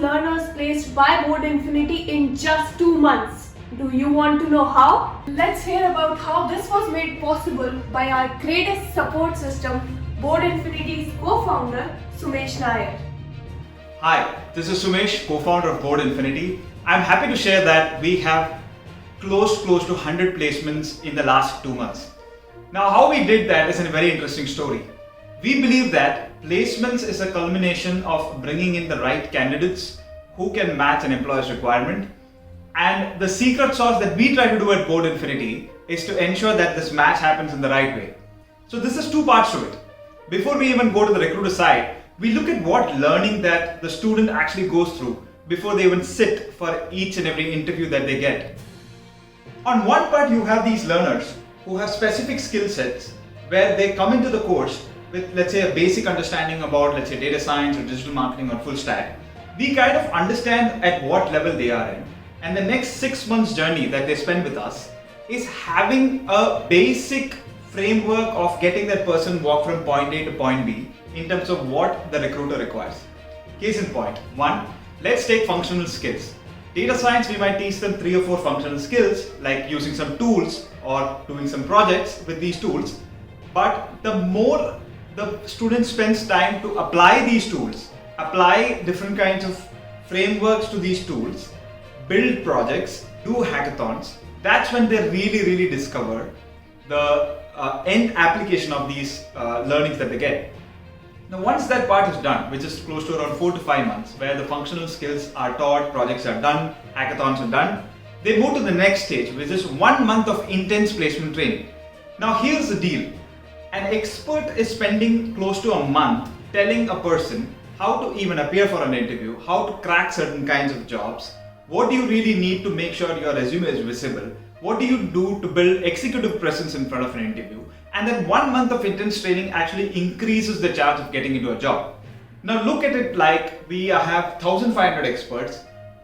learners placed by Board Infinity in just 2 months. Do you want to know how? Let's hear about how this was made possible by our greatest support system, Board Infinity's co-founder, Sumesh Nair. Hi, this is Sumesh, co-founder of Board Infinity. I'm happy to share that we have close to 100 placements in the last 2 months. Now, how we did that is a very interesting story. We believe that placements is a culmination of bringing in the right candidates who can match an employer's requirement. And the secret sauce that we try to do at Board Infinity is to ensure that this match happens in the right way. So this is two parts to it. Before we even go to the recruiter side, we look at what learning that the student actually goes through before they even sit for each and every interview that they get. On one part, you have these learners who have specific skill sets where they come into the course with, let's say, a basic understanding about, let's say, data science or digital marketing or full stack. We kind of understand at what level they are in. And the next 6 months journey that they spend with us is having a basic framework of getting that person walk from point A to point B in terms of what the recruiter requires. Case in point, one, let's take functional skills. Data science, we might teach them 3 or 4 functional skills like using some tools or doing some projects with these tools. But the more the student spends time to apply these tools, apply different kinds of frameworks to these tools, build projects, do hackathons, that's when they really discover the end application of these learnings that they get. Now, once that part is done, which is close to around 4 to 5 months, where the functional skills are taught, projects are done, hackathons are done, they move to the next stage, which is 1 month of intense placement training. Now, here's the deal. An expert is spending close to a month telling a person how to even appear for an interview, how to crack certain kinds of jobs, what do you really need to make sure your resume is visible, what do you do to build executive presence in front of an interview, and then 1 month of intense training actually increases the chance of getting into a job. Now look at it like we have 1,500 experts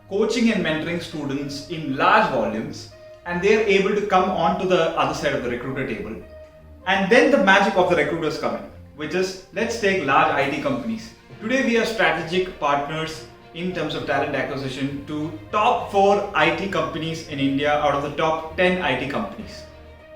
coaching and mentoring students in large volumes, and they're able to come onto the other side of the recruiter table. And then the magic of the recruiters come in, which is, let's take large IT companies. Today we are strategic partners in terms of talent acquisition to top 4 IT companies in India out of the top 10 IT companies.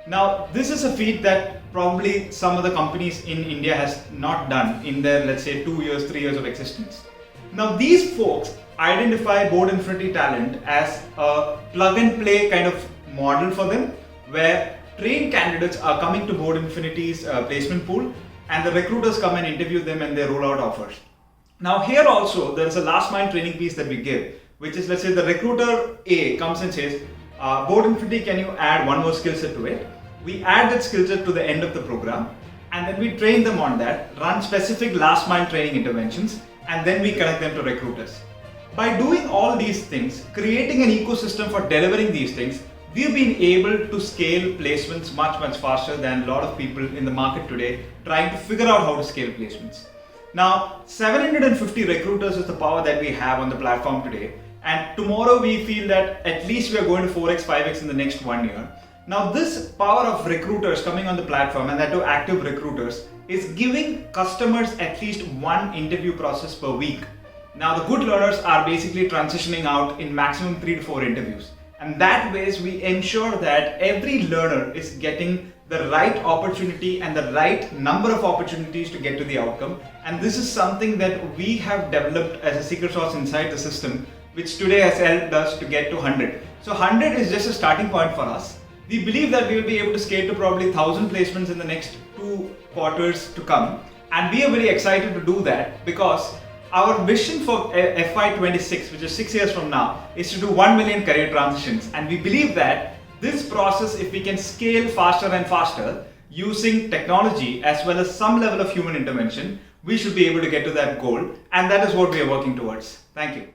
Now, this is a feat that probably some of the companies in India has not done in their, let's say, 2 years, 3 years of existence. Now, these folks identify Board Infinity Talent as a plug and play kind of model for them, where trained candidates are coming to Board Infinity's placement pool, and the recruiters come and interview them and they roll out offers. Now, here also, there is a last mile training piece that we give, which is, let's say, the recruiter A comes and says, Board Infinity, can you add one more skill set to it? We add that skill set to the end of the program, and then we train them on that, run specific last mile training interventions, and then we connect them to recruiters. By doing all these things, creating an ecosystem for delivering these things, we've been able to scale placements much faster than a lot of people in the market today trying to figure out how to scale placements. Now, 750 recruiters is the power that we have on the platform today, and tomorrow we feel that at least we are going to 4x, 5x in the next 1 year. Now, this power of recruiters coming on the platform, and that to active recruiters, is giving customers at least 1 interview process per week. Now, the good learners are basically transitioning out in maximum 3 to 4 interviews. And that ways we ensure that every learner is getting the right opportunity and the right number of opportunities to get to the outcome. And this is something that we have developed as a secret sauce inside the system, which today has helped us to get to 100. So 100 is just a starting point for us. We believe that we will be able to scale to probably 1,000 placements in the next 2 quarters to come. And we are very excited to do that because our vision for FY26, which is 6 years from now, is to do 1 million career transitions. And we believe that this process, if we can scale faster and faster using technology as well as some level of human intervention, we should be able to get to that goal. And that is what we are working towards. Thank you.